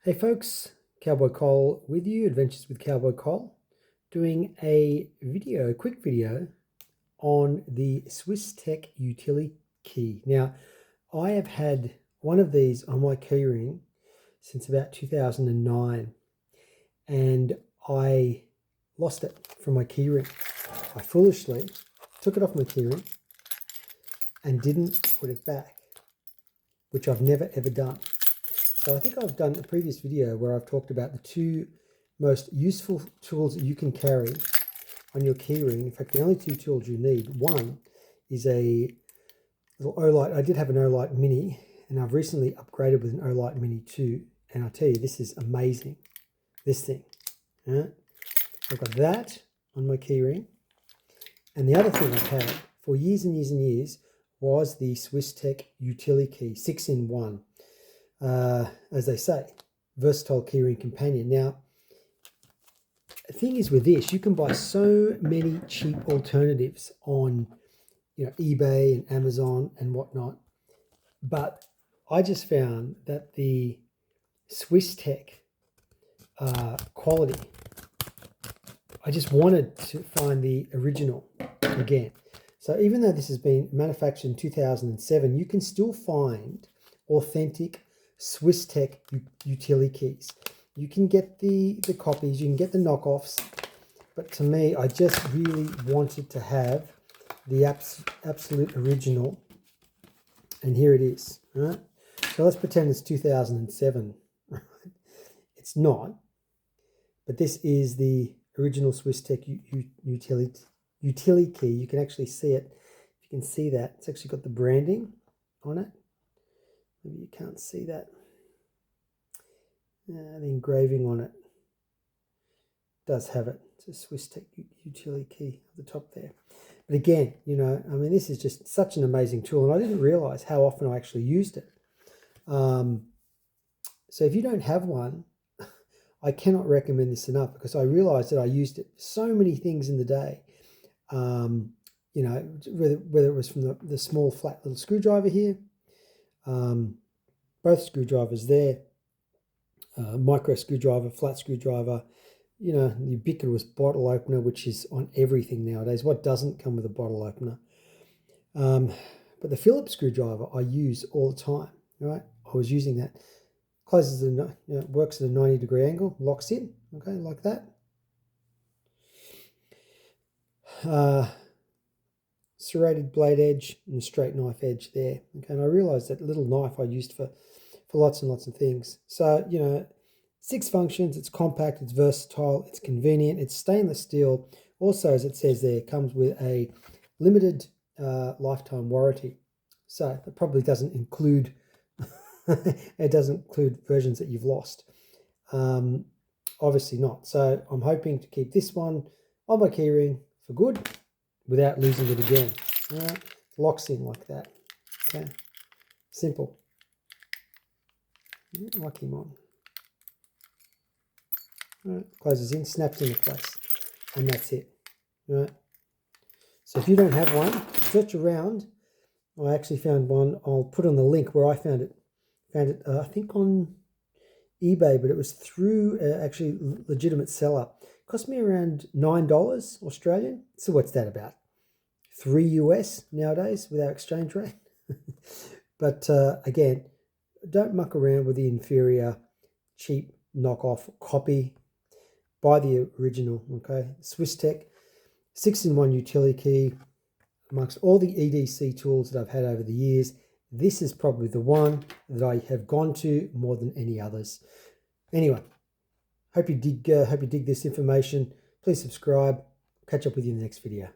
Hey folks, Cowboy Cole with you, Adventures with Cowboy Cole, doing a quick video on the SWISS TECH Utilikey. Now, I have had one of these on my keyring since about 2009, and I lost it from my keyring. I foolishly took it off my keyring and didn't put it back, which I've never ever done. So I think I've done a previous video where I've talked about the two most useful tools that you can carry on your keyring. In fact, the only two tools you need. One is a little Olight. I did have an Olight Mini, and I've recently upgraded with an Olight Mini 2. And I'll tell you, this is amazing. This thing. Right? I've got that on my keyring. And the other thing I've had for years and years and years was the SWISS TECH Utilikey 6-in-1. As they say, versatile keyring companion. Now, the thing is with this, you can buy so many cheap alternatives on, eBay and Amazon and whatnot. But I just found that the SWISS TECH quality, I just wanted to find the original again. So even though this has been manufactured in 2007, you can still find authentic SWISS TECH Utilikeys. You can get the copies, you can get the knockoffs, but to me, I just really wanted to have the absolute original, and here it is. Right? So let's pretend it's 2007. Right? It's not, but this is the original SWISS TECH Utilikey. You can actually see it. You can see that it's actually got the branding on it. Maybe you can't see that. The engraving on it does have it. It's a SWISS TECH Utilikey at the top there. But again, this is just such an amazing tool, and I didn't realize how often I actually used it. So if you don't have one, I cannot recommend this enough, because I realized that I used it for so many things in the day. Whether it was from the small flat little screwdriver here, both screwdrivers there, micro screwdriver, flat screwdriver, the ubiquitous bottle opener, which is on everything nowadays. What doesn't come with a bottle opener? But the Phillips screwdriver I use all the time. Right, I was using that. Closes works at a 90-degree angle, locks in. Okay, like that. Serrated blade edge and a straight knife edge there. Okay, and I realized that little knife I used for lots and lots of things. So, 6 functions, it's compact, it's versatile, it's convenient, it's stainless steel. Also, as it says there, it comes with a limited lifetime warranty. So that probably doesn't include, it doesn't include versions that you've lost. Obviously not. So I'm hoping to keep this one on my keyring for good without losing it again. All right? It locks in like that. Okay, simple. Lock him on. All right. Closes in, snaps into place, and that's it. All right. So if you don't have one, search around. I actually found one. I'll put on the link where I found it. I think on eBay, but it was through actually legitimate seller. It cost me around $9 Australian. So what's that about? $3 US nowadays with our exchange rate. But again, don't muck around with the inferior, cheap knockoff copy. Buy the original. Okay, SWISS TECH 6-in-1 Utilikey. Amongst all the EDC tools that I've had over the years, this is probably the one that I have gone to more than any others. Anyway, hope you dig this information. Please subscribe. Catch up with you in the next video.